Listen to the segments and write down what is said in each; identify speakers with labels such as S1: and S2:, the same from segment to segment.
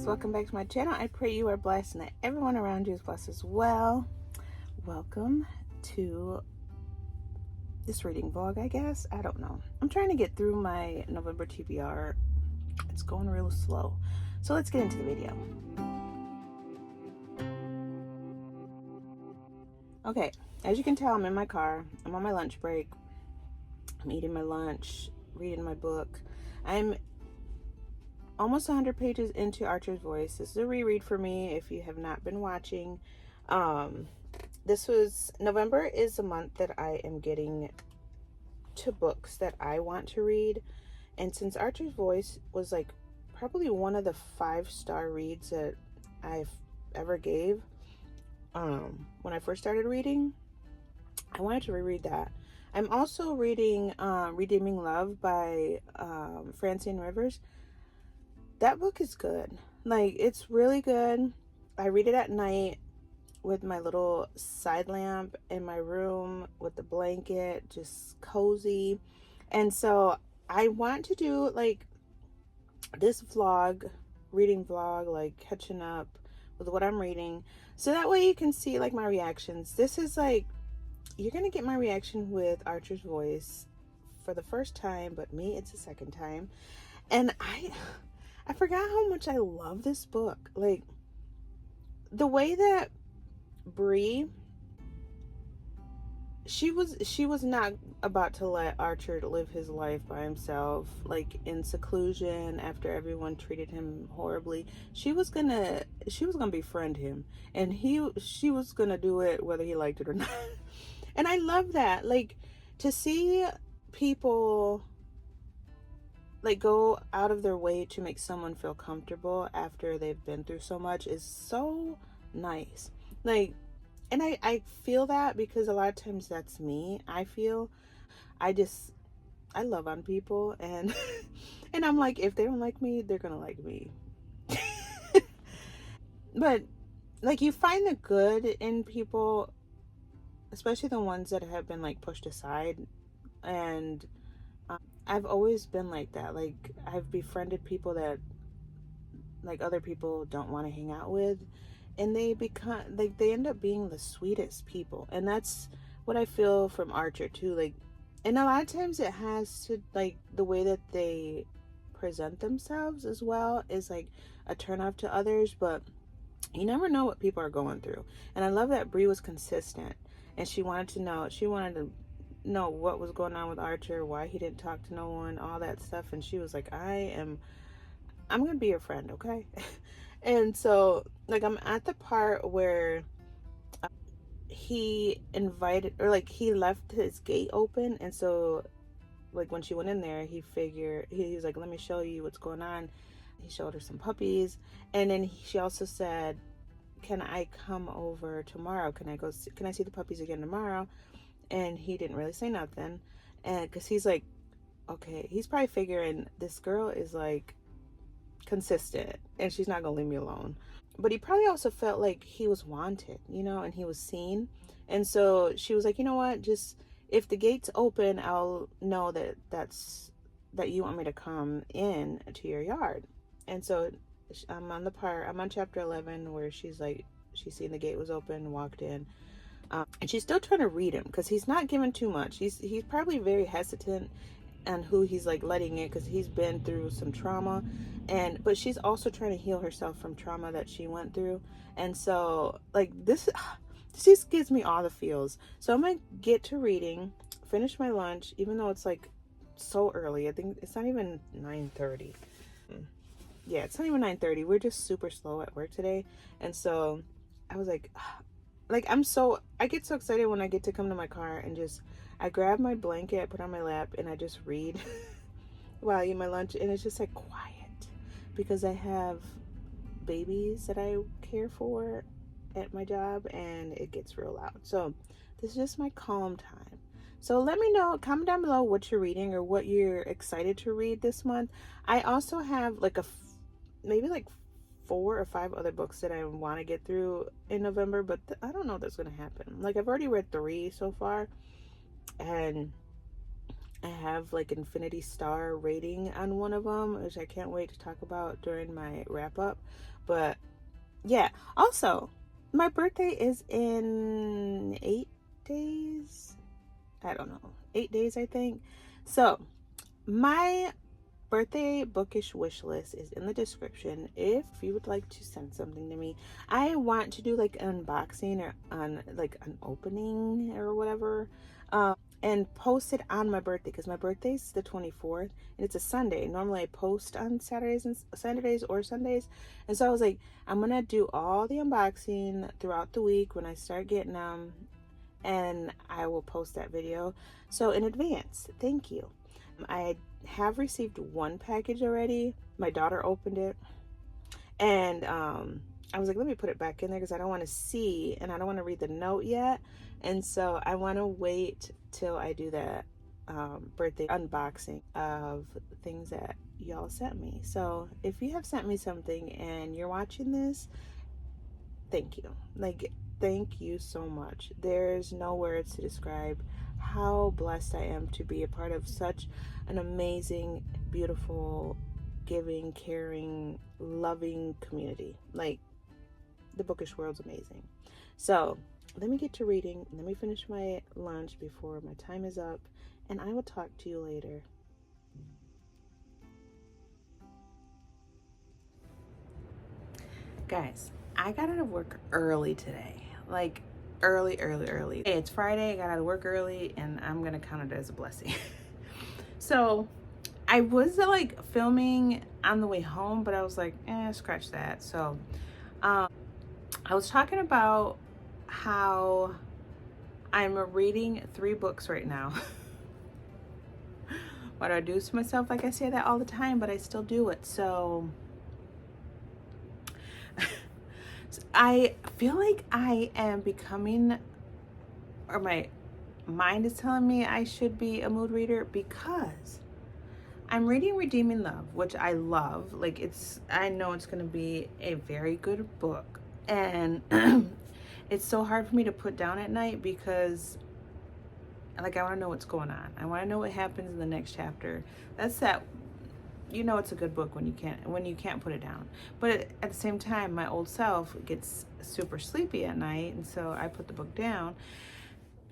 S1: welcome back to my channel. I pray you are blessed and that everyone around you is blessed as well. Welcome to this reading vlog, I guess. I don't know. I'm trying to get through my November TBR. It's going real slow. So let's get into the video. Okay, as you can tell, I'm in my car. I'm on my lunch break. I'm eating my lunch, reading my book. I'm almost 100 pages into Archer's Voice. This is a reread for me if you have not been watching. November is the month that I am getting to books that I want to read. And since Archer's Voice was like probably one of the 5-star reads that I've ever gave when I first started reading, I wanted to reread that. I'm also reading Redeeming Love by Francine Rivers. That book is good. Like, it's really good. I read it at night with my little side lamp in my room with the blanket, just cozy. And so I want to do like this vlog, reading vlog, like catching up with what I'm reading, so that way you can see like my reactions. This is like, you're gonna get my reaction with Archer's Voice for the first time, but me, it's the second time. And I forgot how much I love this book. Like, the way that Bree, she was not about to let Archer live his life by himself, like in seclusion after everyone treated him horribly. She was gonna befriend him, and she was gonna do it whether he liked it or not. And I love that. Like, to see people like go out of their way to make someone feel comfortable after they've been through so much is so nice. Like, and I feel that because a lot of times that's me. I love on people, and and I'm like, if they don't like me, they're gonna like me. But like, you find the good in people, especially the ones that have been like pushed aside. And I've always been like that. Like, I've befriended people that like other people don't want to hang out with, and they end up being the sweetest people. And that's what I feel from Archer too. Like, and a lot of times it has to, like, the way that they present themselves as well is like a turn off to others, but you never know what people are going through. And I love that Bree was consistent, and she wanted to know what was going on with Archer, why he didn't talk to no one, all that stuff. And she was like, I'm gonna be your friend, okay? And so, like, I'm at the part where he invited, or like he left his gate open, and so like when she went in there, he was like, let me show you what's going on. He showed her some puppies, and then she also said, can I come over tomorrow? Can I see the puppies again tomorrow? And he didn't really say nothing, and because he's like, okay, he's probably figuring this girl is like consistent and she's not gonna leave me alone. But he probably also felt like he was wanted, and he was seen. And so she was like, you know what, just if the gate's open, I'll know that you want me to come in to your yard. And so I'm on chapter 11 where she's seen the gate was open, walked in. And she's still trying to read him because he's not giving too much. He's probably very hesitant on who he's like letting in, because he's been through some trauma, but she's also trying to heal herself from trauma that she went through. And so like this just gives me all the feels. So I'm gonna get to reading, finish my lunch, even though it's like so early. I think it's not even 9:30. Yeah, it's not even 9:30. We're just super slow at work today. And so I was like I get so excited when I get to come to my car and I grab my blanket, I put on my lap, and I just read while I eat my lunch. And it's just like quiet because I have babies that I care for at my job, and it gets real loud. So this is just my calm time. So let me know, comment down below what you're reading or what you're excited to read this month. I also have like maybe like 4 or 5 other books that I want to get through in November, but I don't know if that's going to happen. Like, I've already read 3 so far, and I have like Infinity Star rating on one of them, which I can't wait to talk about during my wrap up. But yeah, also, my birthday is in 8 days. I don't know, 8 days, I think. So, my birthday bookish wish list is in the description if you would like to send something to me. I want to do like an unboxing or on like an opening or whatever, and post it on my birthday because my birthday's the 24th and it's a Sunday. Normally I post on Saturdays or Sundays, and so I was like, I'm gonna do all the unboxing throughout the week when I start getting them, and I will post that video. So in advance, thank you. I have received one package already. My daughter opened it, and I was like, let me put it back in there because I don't want to see and I don't want to read the note yet. And so I want to wait till I do that birthday unboxing of things that y'all sent me. So if you have sent me something and you're watching this, thank you. Like, thank you so much. There's no words to describe how blessed I am to be a part of such an amazing, beautiful, giving, caring, loving community. Like, the bookish world's amazing. So let me get to reading. Let me finish my lunch before my time is up, and I will talk to you later. Guys, I got out of work early today. Like, early. Hey, it's Friday. I got out of work early, and I'm gonna count it as a blessing. So I was like filming on the way home, but I was like, scratch that. So I was talking about how I'm reading 3 books right now. What do I do to myself? Like, I say that all the time, but I still do it. So I feel like I am becoming, or my mind is telling me I should be a mood reader, because I'm reading Redeeming Love, which I love. Like, I know it's going to be a very good book. And it's so hard for me to put down at night because, like, I want to know what's going on. I want to know what happens in the next chapter. That's that, you know, it's a good book when you can't put it down. But at the same time, my old self gets super sleepy at night, and so I put the book down.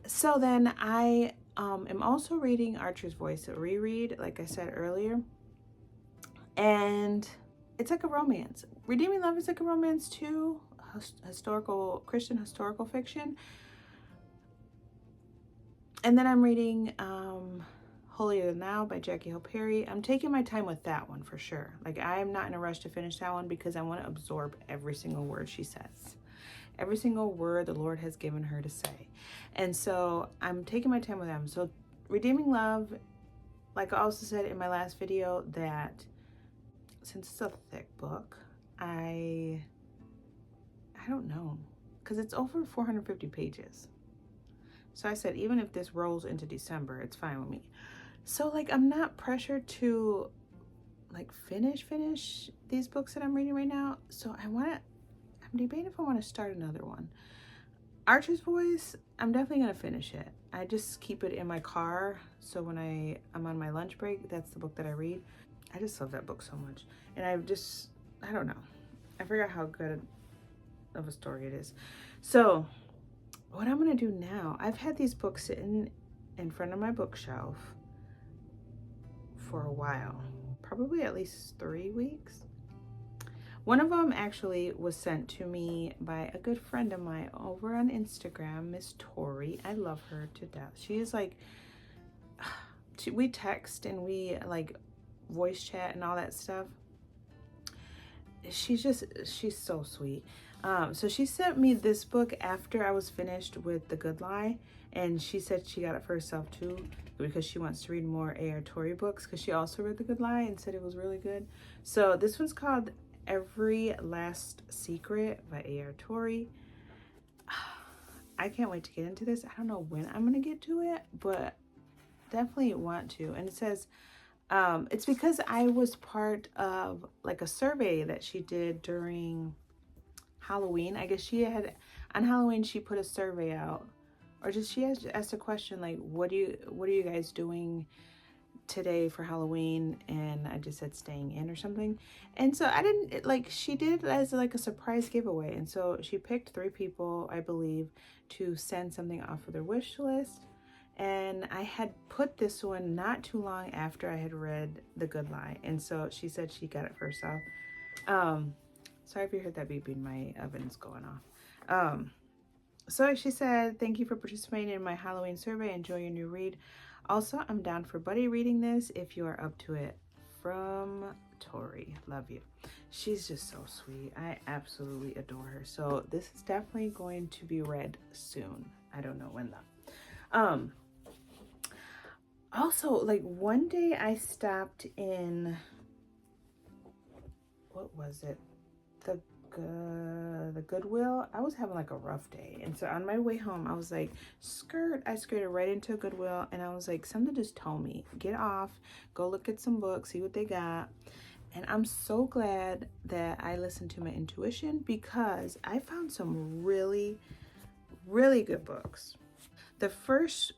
S1: So then I am also reading Archer's Voice, a reread, like I said earlier. And it's like a romance. Redeeming Love is like a romance too, Christian historical fiction. And then I'm reading Holier Than Thou by Jackie Hill Perry. I'm taking my time with that one for sure. Like, I am not in a rush to finish that one because I want to absorb every single word she says. Every single word the Lord has given her to say. And so I'm taking my time with them. So Redeeming Love, like I also said in my last video, that since it's a thick book, I don't know, because it's over 450 pages. So I said, even if this rolls into December, it's fine with me. So, like, I'm not pressured to like finish these books that I'm reading right now. So I'm debating if I want to start another one. Archer's Voice, I'm definitely gonna finish it. I just keep it in my car, so when I'm on my lunch break, that's the book that I read. I just love that book so much. And I don't know, I forgot how good of a story it is. So what I'm gonna do now, I've had these books sitting in front of my bookshelf for a while, probably at least 3 weeks. One of them actually was sent to me by a good friend of mine over on Instagram, Miss Tori. I love her to death. She is like, we text and we like voice chat and all that stuff. She's so sweet. So she sent me this book after I was finished with The Good Lie, and she said she got it for herself too because she wants to read more A.R. Tori books, because she also read The Good Lie and said it was really good. So this one's called Every Last Secret by A.R. Tori. I can't wait to get into this. I don't know when I'm gonna get to it, but definitely want to. And it says, it's because I was part of like a survey that she did during Halloween. I guess she had, on Halloween, she put a survey out, or just she asked a question like, what are you guys doing today for Halloween, and I just said staying in or something. And so I didn't, like, she did it as like a surprise giveaway. And so she picked 3 people, I believe, to send something off of their wish list. And I had put this one not too long after I had read The Good Lie. And so she said she got it first off. Sorry if you heard that beeping, my oven's going off. So she said, thank you for participating in my Halloween survey. Enjoy your new read. Also, I'm down for buddy reading this if you are up to it. From Tori. Love you. She's just so sweet. I absolutely adore her. So this is definitely going to be read soon. I don't know when though. Also, like, one day I stopped in, what was it? The Goodwill. I was having like a rough day, and so on my way home I was like, I skirted right into a Goodwill, and I was like, something just told me, get off, go look at some books, see what they got. And I'm so glad that I listened to my intuition, because I found some really, really good books. The first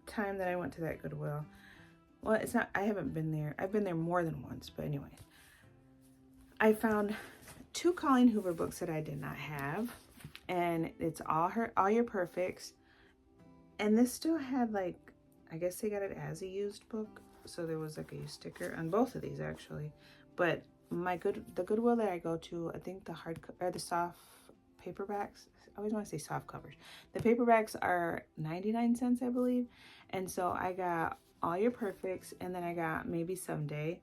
S1: time that I went to that Goodwill, well, it's not, I haven't been there, I've been there more than once, but anyways, I found 2 Colleen Hoover books that I did not have, and it's all your perfects. And this still had, like, I guess they got it as a used book, so there was like a used sticker on both of these actually. But the Goodwill that I go to, I think the soft paperbacks, I always want to say soft covers. The paperbacks are 99 cents, I believe. And so I got All Your Perfects, and then I got Maybe Someday.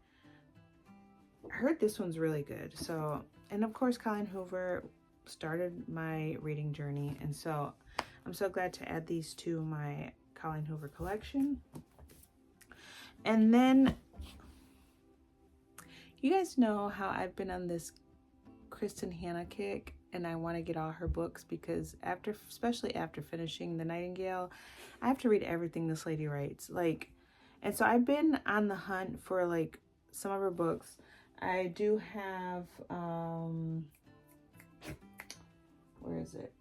S1: I heard this one's really good. So, and of course, Colleen Hoover started my reading journey, and so I'm so glad to add these to my Colleen Hoover collection. And then, you guys know how I've been on this Kristen Hanna kick, and I want to get all her books, because especially after finishing The Nightingale, I have to read everything this lady writes. Like, and so I've been on the hunt for like some of her books. I do have, where is it?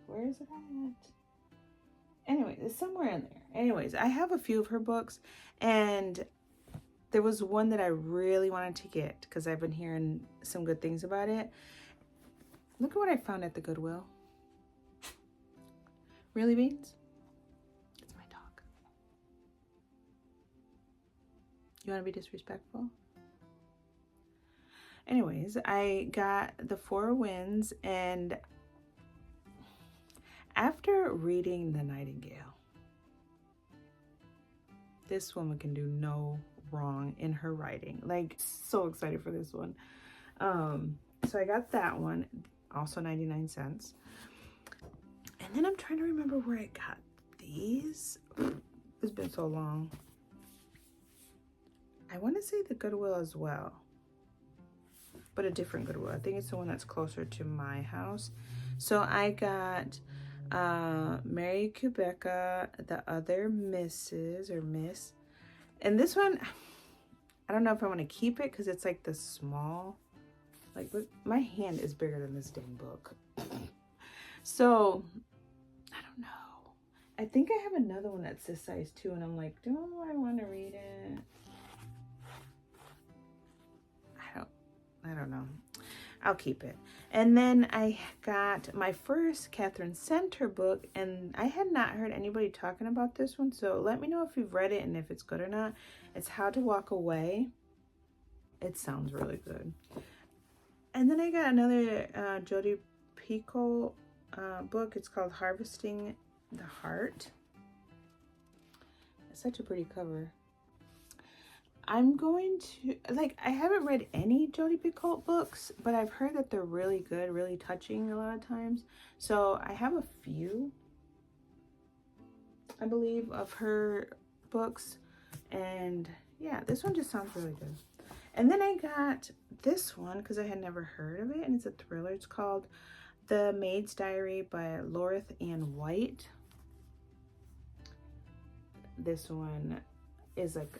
S1: Where is it at? Anyway, it's somewhere in there. Anyways, I have a few of her books, and there was one that I really wanted to get because I've been hearing some good things about it. Look at what I found at the Goodwill. Really, Beans? It's my dog. You want to be disrespectful? Anyways, I got The Four Winds, and after reading The Nightingale, this woman can do no wrong in her writing. Like, so excited for this one. So I got that one, also 99 cents. And then I'm trying to remember where I got these. It's been so long. I want to say the Goodwill as well, but a different Goodwill. I think it's the one that's closer to my house. So I got Mary Kubeka, The Other Mrs. or Miss. And this one, I don't know if I want to keep it because it's like the small, like, look, my hand is bigger than this dang book. So I don't know. I think I have another one that's this size too, and I'm like, do I want to read it? I don't know. I'll keep it. And then I got my first Catherine Center book, and I had not heard anybody talking about this one, so let me know if you've read it and if it's good or not. It's How to Walk Away. It sounds really good. And then I got another Jodi Picoult book. It's called Harvesting the Heart. It's such a pretty cover. I'm going to, like, I haven't read any Jodi Picoult books, but I've heard that they're really good, really touching a lot of times. So I have a few, I believe, of her books. And yeah, this one just sounds really good. And then I got this one because I had never heard of it, and it's a thriller. It's called The Maid's Diary by Lorith Ann White. This one is like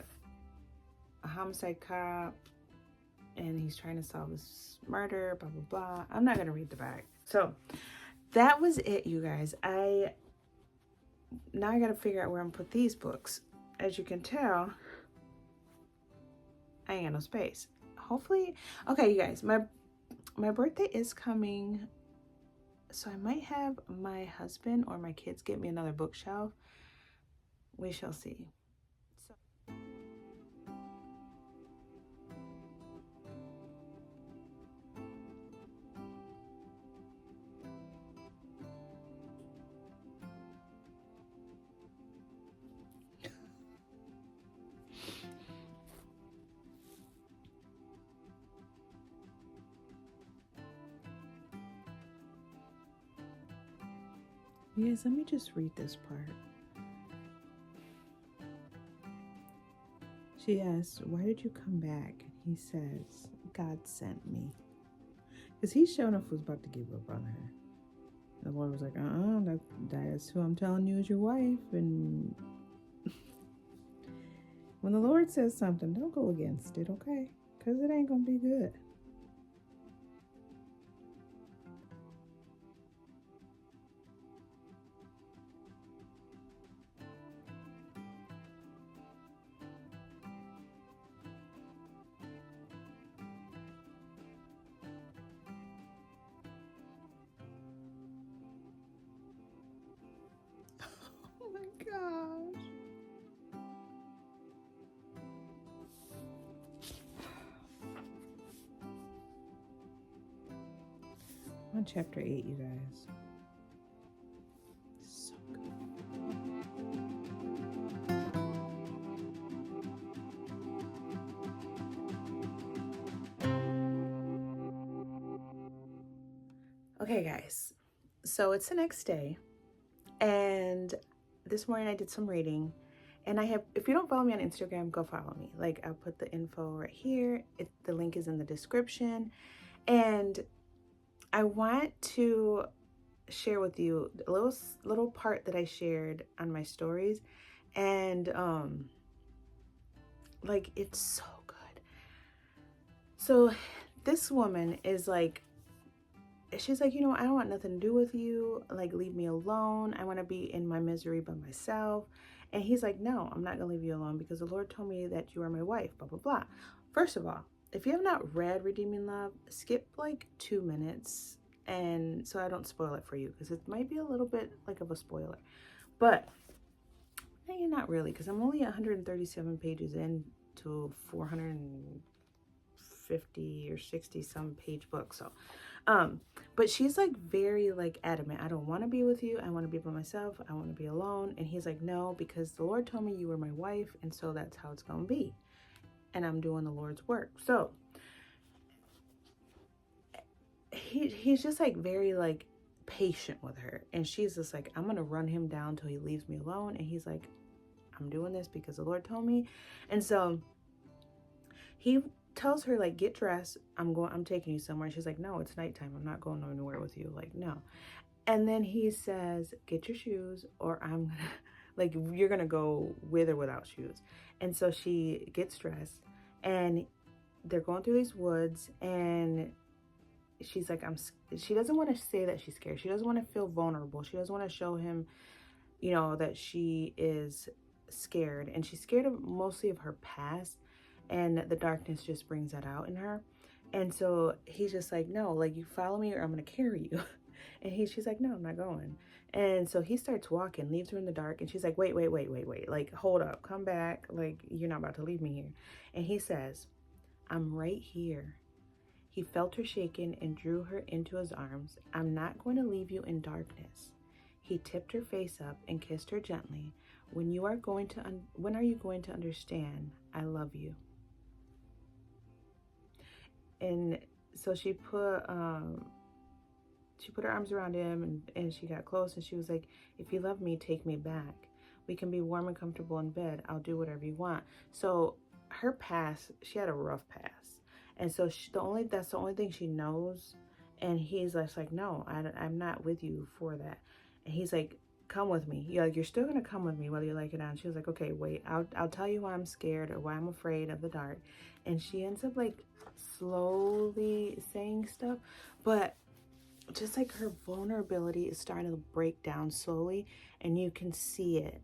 S1: a homicide cop, and he's trying to solve this murder, blah blah blah. I'm not gonna read the back. So that was it, you guys. I now I gotta figure out where I'm gonna put these books. As you can tell, I ain't got no space. Hopefully, okay, you guys, my birthday is coming, so I might have my husband or my kids get me another bookshelf. We shall see. So yes, let me just read this part. She asks, why did you come back? He says, God sent me. Because he showed enough was about to give up on her. The Lord was like, that's who I'm telling you is your wife. And when the Lord says something, don't go against it, okay? Because it ain't going to be good. Oh my gosh. On chapter 8, you guys. So good. Okay, guys. So it's the next day. And this morning I did some reading. And I have, if you don't follow me on Instagram, go follow me. Like, I'll put the info right here. The link is in the description. And I want to share with you a little part that I shared on my stories. And like, it's so good. So this woman is like, she's like, I don't want nothing to do with you. Like, leave me alone. I want to be in my misery by myself. And he's like, no, I'm not going to leave you alone because the Lord told me that you are my wife, blah, blah, blah. First of all, if you have not read Redeeming Love, skip like 2 minutes. And so I don't spoil it for you because it might be a little bit like of a spoiler. But not really, because I'm only 137 pages into 450 or 60 some page book. So but she's like very like adamant. I don't want to be with you. I want to be by myself. I want to be alone. And he's like, no, because the Lord told me you were my wife, and so that's how it's gonna be. And I'm doing the Lord's work. So he's just like very like patient with her, and she's just like, I'm gonna run him down till he leaves me alone. And he's like, I'm doing this because the Lord told me. And so he tells her, like, get dressed, I'm taking you somewhere. She's like, no, it's nighttime, I'm not going anywhere with you. Like, no. And then he says, get your shoes, or I'm gonna like, you're gonna go with or without shoes. And so she gets dressed, and they're going through these woods, and she's like, she doesn't want to say that she's scared. She doesn't want to feel vulnerable. She doesn't want to show him, that she is scared. And she's scared of mostly of her past, and the darkness just brings that out in her. And so he's just like, no, like, you follow me or I'm gonna carry you. And she's like, no, I'm not going. And so he starts walking, leaves her in the dark, and she's like, wait, like, hold up, come back, like, you're not about to leave me here. And he says, I'm right here. He felt her shaken and drew her into his arms. I'm not going to leave you in darkness. He tipped her face up and kissed her gently. When are you going to understand? I love you. And so she put her arms around him, and she got close, and she was like, if you love me, take me back. We can be warm and comfortable in bed. I'll do whatever you want. So her past, she had a rough past. And so that's the only thing she knows. And he's just like, no, I'm not with you for that. And he's like, come with me. You're still going to come with me whether you like it or not. And she was like, okay, wait, I'll tell you why I'm scared or why I'm afraid of the dark. And she ends up like slowly saying stuff. But just like her vulnerability is starting to break down slowly, and you can see it.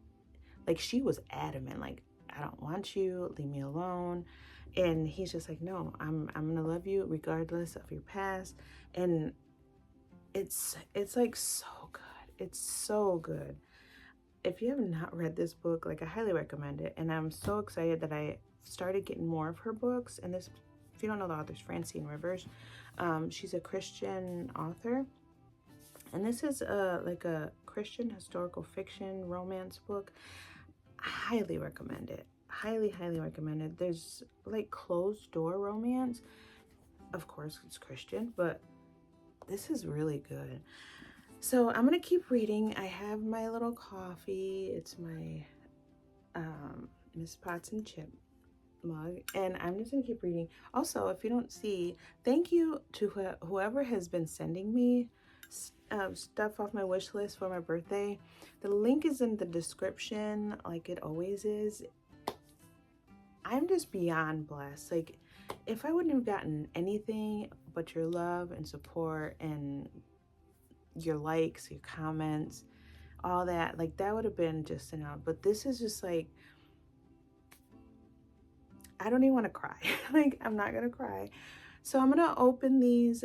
S1: Like, she was adamant, like, I don't want you, leave me alone. And he's just like, no, I'm gonna love you regardless of your past. And it's like so good. It's so good. If you have not read this book, like, I highly recommend it. And I'm so excited that I started getting more of her books. And this, if you don't know the author's Francine Rivers. She's a Christian author, and this is like a Christian historical fiction romance book. I highly recommend it. Highly, highly recommend it. There's like closed door romance. Of course, it's Christian, but this is really good. So I'm gonna keep reading. I have my little coffee. It's my Miss Potts and Chip mug, and I'm just gonna keep reading. Also, if you don't see, thank you to whoever has been sending me stuff off my wish list for my birthday. The link is in the description, like it always is. I'm just beyond blessed. Like, if I wouldn't have gotten anything but your love and support and your likes, your comments, all that, like, that would have been just enough. But this is just like, I don't even want to cry. Like, I'm not gonna cry. So I'm gonna open these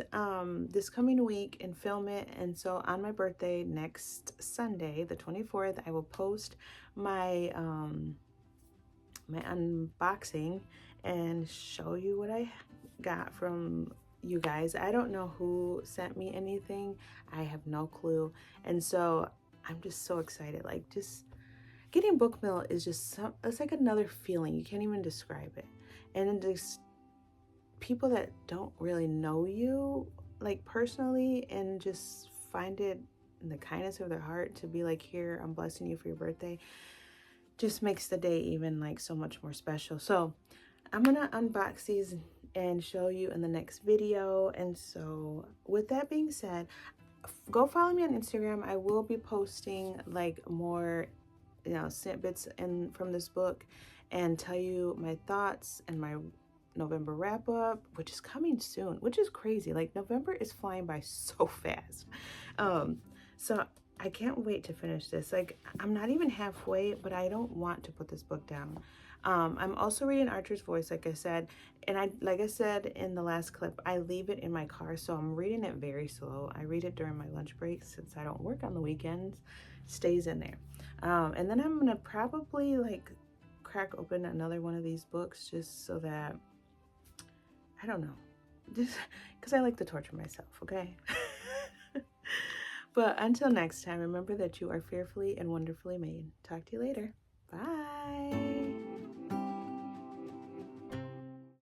S1: this coming week and film it. And so on my birthday next Sunday, the 24th, I will post my my unboxing and show you what I got from you guys. I don't know who sent me anything. I have no clue. And so I'm just so excited. Like, just getting book mail is just it's like another feeling. You can't even describe it. And just people that don't really know you, like, personally, and just find it in the kindness of their heart to be like, here, I'm blessing you for your birthday, just makes the day even like so much more special. So I'm gonna unbox these and show you in the next video. And so with that being said, go follow me on Instagram. I will be posting like more, you know, snippets from this book, and tell you my thoughts and my November wrap up, which is coming soon, which is crazy. Like, November is flying by so fast. So I can't wait to finish this. Like, I'm not even halfway, but I don't want to put this book down. I'm also reading Archer's Voice, like I said, and like I said in the last clip, I leave it in my car, so I'm reading it very slow. I read it during my lunch break since I don't work on the weekends. It stays in there. And then I'm gonna probably like crack open another one of these books just so that, I don't know, just because I like to torture myself, okay? But until next time, remember that you are fearfully and wonderfully made. Talk to you later.